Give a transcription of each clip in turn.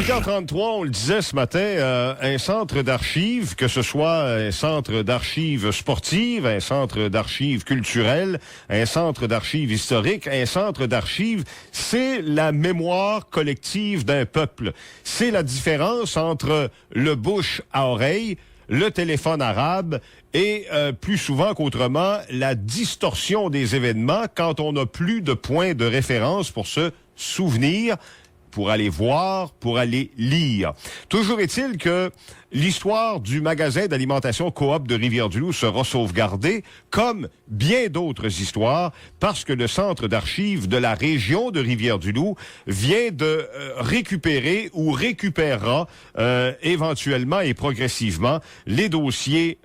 5h33, on le disait ce matin, un centre d'archives, que ce soit un centre d'archives sportives, un centre d'archives culturelles, un centre d'archives historiques, un centre d'archives, c'est la mémoire collective d'un peuple. C'est la différence entre le bouche à oreille, le téléphone arabe et, plus souvent qu'autrement, la distorsion des événements quand on n'a plus de points de référence pour se souvenir, pour aller voir, pour aller lire. Toujours est-il que l'histoire du magasin d'alimentation Coop de Rivière-du-Loup sera sauvegardée, comme bien d'autres histoires, parce que le centre d'archives de la région de Rivière-du-Loup vient de récupérer ou récupérera éventuellement et progressivement les dossiers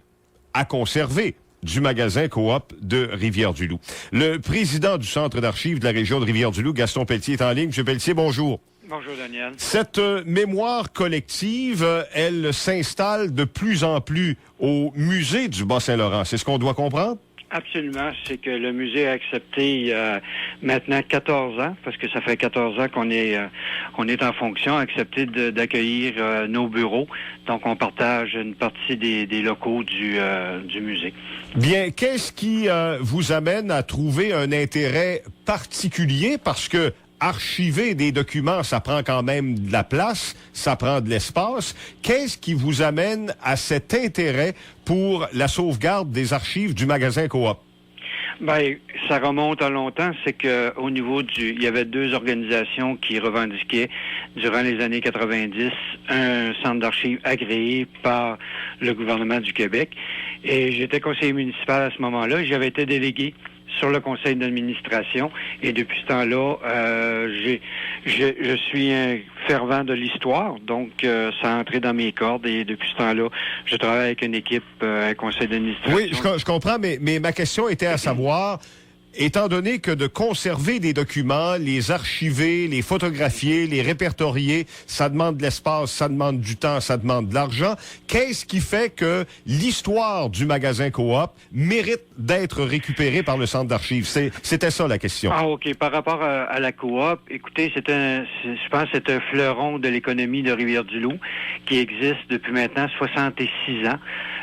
à conserver du magasin Coop de Rivière-du-Loup. Le président du centre d'archives de la région de Rivière-du-Loup, Gaston Pelletier, est en ligne. Monsieur Pelletier, bonjour. Bonjour, Daniel. Cette mémoire collective, elle s'installe de plus en plus au musée du Bas-Saint-Laurent. C'est ce qu'on doit comprendre? Absolument. C'est que le musée a accepté il y a maintenant 14 ans, parce que ça fait 14 ans qu'on est en fonction, a accepté d'accueillir nos bureaux. Donc, on partage une partie des locaux du musée. Bien, qu'est-ce qui vous amène à trouver un intérêt particulier? Parce que archiver des documents, ça prend quand même de la place, ça prend de l'espace. Qu'est-ce qui vous amène à cet intérêt pour la sauvegarde des archives du magasin Coop? Ben, ça remonte à longtemps. C'est que au niveau il y avait deux organisations qui revendiquaient durant les années 90 un centre d'archives agréé par le gouvernement du Québec. Et j'étais conseiller municipal à ce moment-là. J'avais été délégué sur le conseil d'administration. Et depuis ce temps-là, je suis un fervent de l'histoire. Donc, ça a entré dans mes cordes. Et depuis ce temps-là, je travaille avec une équipe, un conseil d'administration. Oui, je comprends, mais ma question était à savoir, étant donné que de conserver des documents, les archiver, les photographier, les répertorier, ça demande de l'espace, ça demande du temps, ça demande de l'argent, qu'est-ce qui fait que l'histoire du magasin Coop mérite d'être récupérée par le centre d'archives? C'était ça la question. Ah, OK. Par rapport à la Coop, écoutez, je pense que c'est un fleuron de l'économie de Rivière-du-Loup qui existe depuis maintenant 66 ans.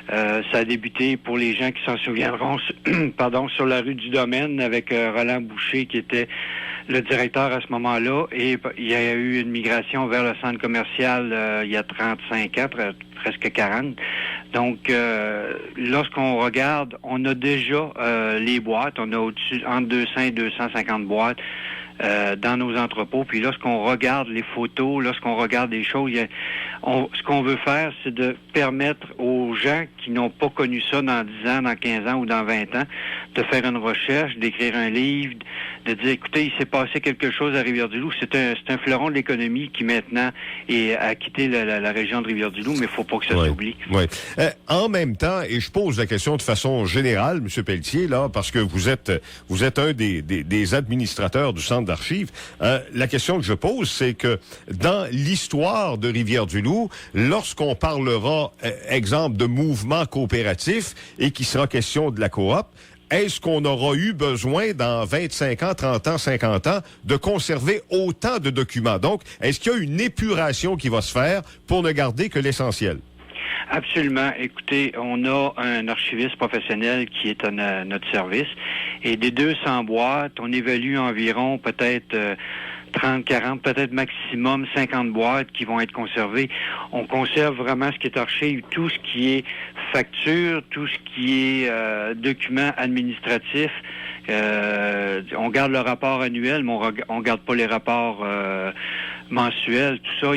Ça a débuté, pour les gens qui s'en souviendront, sur la rue du Domaine avec Roland Boucher qui était le directeur à ce moment-là. Et il y a eu une migration vers le centre commercial il y a 35 ans, presque 40. Donc, lorsqu'on regarde, on a déjà les boîtes. On a au-dessus entre 200 et 250 boîtes dans nos entrepôts. Puis lorsqu'on regarde les photos, lorsqu'on regarde des choses, ce qu'on veut faire, c'est de permettre aux gens qui n'ont pas connu ça dans 10 ans, dans 15 ans ou dans 20 ans, de faire une recherche, d'écrire un livre, de dire, écoutez, il s'est passé quelque chose à Rivière-du-Loup. C'est un fleuron de l'économie qui maintenant a quitté la région de Rivière-du-Loup, mais il ne faut pas que ça s'oublie. Oui. En même temps, et je pose la question de façon générale, M. Pelletier, là, parce que vous êtes un des administrateurs du centre d'archives, la question que je pose, c'est que dans l'histoire de Rivière-du-Loup, lorsqu'on parlera, exemple, de mouvement coopératif et qu'il sera question de la coop, est-ce qu'on aura eu besoin dans 25 ans, 30 ans, 50 ans de conserver autant de documents? Donc, est-ce qu'il y a une épuration qui va se faire pour ne garder que l'essentiel? Absolument. Écoutez, on a un archiviste professionnel qui est à notre service. Et des 200 boîtes, on évalue environ peut-être 30, 40, peut-être maximum 50 boîtes qui vont être conservées. On conserve vraiment ce qui est archive, tout ce qui est facture, tout ce qui est document administratif. On garde le rapport annuel, mais on garde pas les rapports mensuels. Tout ça,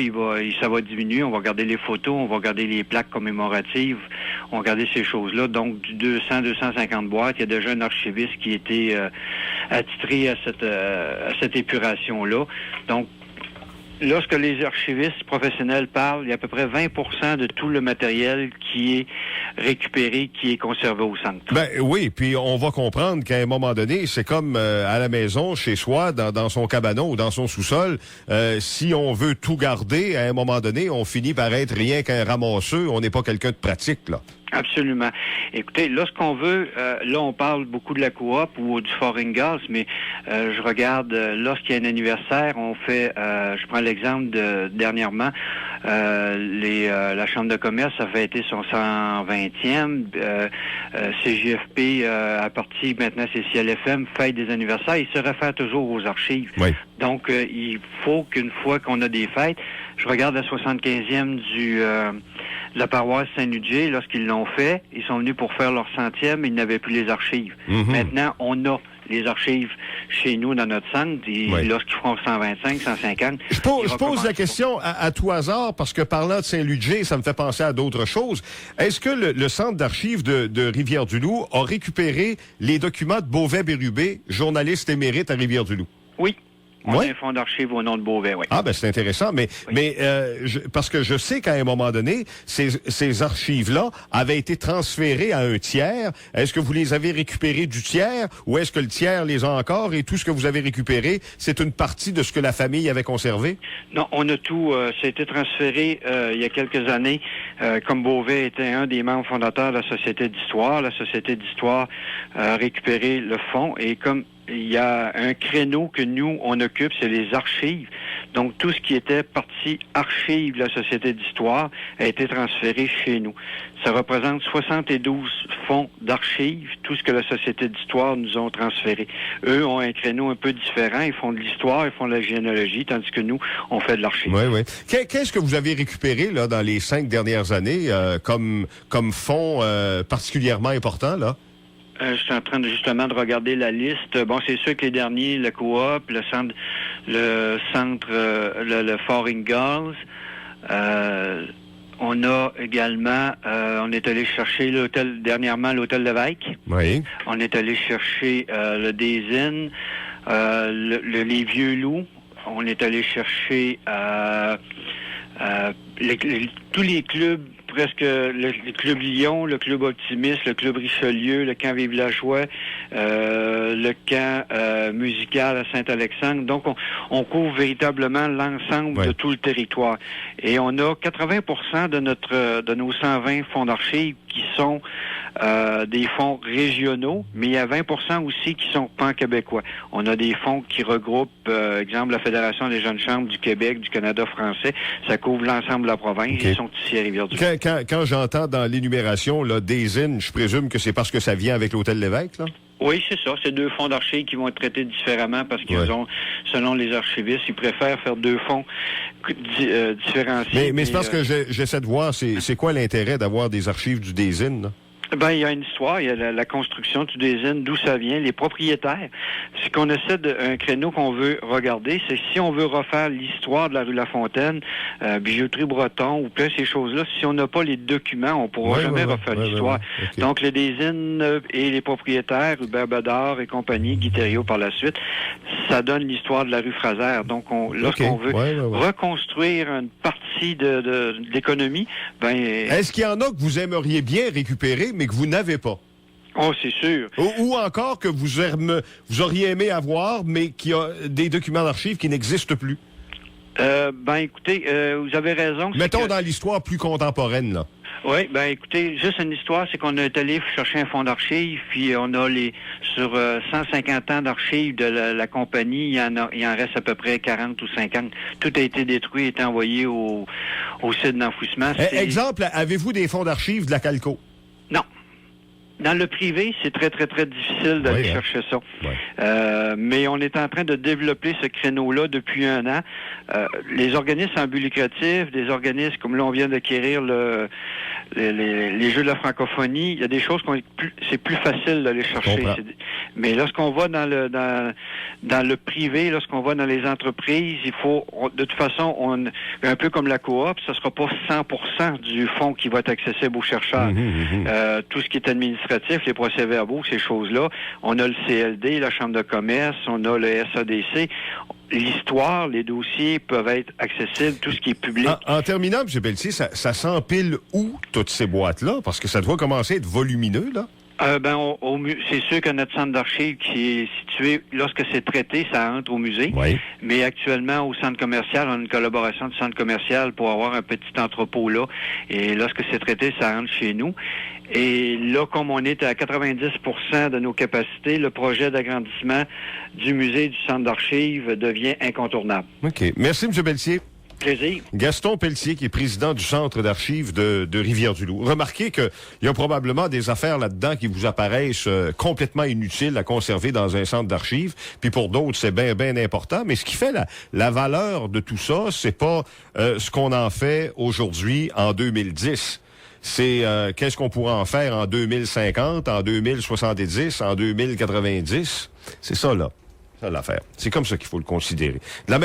ça va diminuer. On va garder les photos, on va garder les plaques commémoratives, on va garder ces choses-là. Donc, du 200, 250 boîtes, il y a déjà un archiviste qui a été attitré à cette épuration-là. Donc, lorsque les archivistes professionnels parlent, il y a à peu près 20% de tout le matériel qui est récupéré, qui est conservé au centre. Ben oui, puis on va comprendre qu'à un moment donné, c'est comme à la maison, chez soi, dans son cabanon ou dans son sous-sol. Si on veut tout garder, à un moment donné, on finit par être rien qu'un ramasseux. On n'est pas quelqu'un de pratique, là. Absolument. Écoutez, lorsqu'on veut, là on parle beaucoup de la coop ou du Foreign Girls, mais je regarde, lorsqu'il y a un anniversaire, on fait, je prends l'exemple de dernièrement, la Chambre de commerce a fêté son 120e, CJFP à partir maintenant c'est CLFM, fête des anniversaires, il se réfère toujours aux archives. Oui. Donc il faut qu'une fois qu'on a des fêtes, je regarde la 75e de la paroisse Saint-Nudger, lorsqu'ils l'ont fait, ils sont venus pour faire leur 100e, ils n'avaient plus les archives. Mm-hmm. Maintenant, on a les archives chez nous dans notre centre, et lorsqu'ils feront 125, 150... Je pose la question à tout hasard, parce que parlant de Saint-Ludger, ça me fait penser à d'autres choses. Est-ce que le centre d'archives de Rivière-du-Loup a récupéré les documents de Beauvais-Bérubé, journaliste émérite à Rivière-du-Loup? Oui. On a un fonds d'archives au nom de Beauvais, oui. Ah, ben c'est intéressant, parce que je sais qu'à un moment donné, ces archives-là avaient été transférées à un tiers. Est-ce que vous les avez récupérées du tiers, ou est-ce que le tiers les a encore, et tout ce que vous avez récupéré, c'est une partie de ce que la famille avait conservé? Non, on a tout. Ça a été transféré il y a quelques années. Comme Beauvais était un des membres fondateurs de la Société d'histoire, la Société d'histoire a récupéré le fonds, et comme il y a un créneau que nous, on occupe, c'est les archives. Donc, tout ce qui était partie archive de la Société d'histoire a été transféré chez nous. Ça représente 72 fonds d'archives, tout ce que la Société d'histoire nous ont transféré. Eux ont un créneau un peu différent. Ils font de l'histoire, ils font de la généalogie, tandis que nous, on fait de l'archive. Oui, oui. Qu'est-ce que vous avez récupéré là dans les 5 dernières années comme fonds particulièrement importants, là? Je suis en train justement de regarder la liste. Bon, c'est sûr que les derniers, le coop, le Foreign Girls. On a également, on est allé chercher dernièrement l'hôtel Lévesque. Oui. On est allé chercher le Des Inns, les Vieux Loups. On est allé chercher tous les clubs, presque le Club Lyon, le Club Optimiste, le Club Richelieu, le Camp Vive-la-Joie, le camp musical à Saint-Alexandre. Donc, on couvre véritablement l'ensemble de tout le territoire. Et on a 80% de nos 120 fonds d'archives qui sont des fonds régionaux, mais il y a 20% aussi qui sont pan-québécois. On a des fonds qui regroupent, exemple, la Fédération des jeunes chambres du Québec, du Canada français. Ça couvre l'ensemble de la province. Okay. Ils sont ici à Rivière-du-Loup. Quand j'entends dans l'énumération là, des IN, je présume que c'est parce que ça vient avec l'Hôtel Lévesque, là? Oui, c'est ça. C'est 2 fonds d'archives qui vont être traités différemment parce qu'ils ont, selon les archivistes, ils préfèrent faire 2 fonds différenciés. Mais c'est parce que j'essaie de voir, c'est quoi l'intérêt d'avoir des archives du DESIN, là? Ben, il y a une histoire, il y a la construction du DESIN, d'où ça vient, les propriétaires. Ce qu'on essaie un créneau qu'on veut regarder, c'est si on veut refaire l'histoire de la rue La Fontaine, bijouterie Breton ou plein ces choses-là, si on n'a pas les documents, on ne pourra jamais refaire l'histoire. Okay. Donc, le DESIN et les propriétaires, Hubert Bedard et compagnie, Guy Thériault par la suite, ça donne l'histoire de la rue Fraser. Donc, lorsqu'on veut reconstruire une partie de l'économie, ben... Est-ce qu'il y en a que vous aimeriez bien récupérer, mais que vous n'avez pas? Oh, c'est sûr. Ou encore que vous auriez aimé avoir, mais qui a des documents d'archives qui n'existent plus? Ben, écoutez, vous avez raison. Mettons dans l'histoire plus contemporaine, là. Oui, ben écoutez, juste une histoire, c'est qu'on est allé chercher un fonds d'archives, puis on a sur 150 ans d'archives de la compagnie, il en reste à peu près 40 ou 50. Tout a été détruit et été envoyé au site d'enfouissement. Exemple, avez-vous des fonds d'archives de la Calco? Non. Dans le privé, c'est très, très, très difficile d'aller chercher ça. Ouais. Mais on est en train de développer ce créneau-là depuis 1 an. Les organismes en but lucratif, des organismes comme là, on vient d'acquérir les Jeux de la francophonie, il y a des choses c'est plus facile d'aller chercher. Mais lorsqu'on va dans le privé, lorsqu'on va dans les entreprises, il faut, de toute façon, un peu comme la coop, ce sera pas 100% du fonds qui va être accessible aux chercheurs. Tout ce qui est administratif, les procès-verbaux, ces choses-là, on a le CLD, la Chambre de commerce, on a le SADC. L'histoire, les dossiers peuvent être accessibles, tout ce qui est public. En terminant, M. Pelletier, ça s'empile où, toutes ces boîtes-là? Parce que ça doit commencer à être volumineux, là. C'est sûr que notre centre d'archives qui est situé, lorsque c'est traité, ça entre au musée. Oui. Mais actuellement, au centre commercial, on a une collaboration du centre commercial pour avoir un petit entrepôt là. Et lorsque c'est traité, ça entre chez nous. Et là, comme on est à 90% de nos capacités, le projet d'agrandissement du musée du centre d'archives devient incontournable. OK. Merci, M. Pelletier. Plaisir. Gaston Pelletier, qui est président du Centre d'archives de Rivière-du-Loup. Remarquez qu'il y a probablement des affaires là-dedans qui vous apparaissent complètement inutiles à conserver dans un centre d'archives, puis pour d'autres, c'est bien, bien important. Mais ce qui fait la valeur de tout ça, c'est pas ce qu'on en fait aujourd'hui en 2010. C'est qu'est-ce qu'on pourra en faire en 2050, en 2070, en 2090. C'est ça, là. C'est ça l'affaire. C'est comme ça qu'il faut le considérer. De la même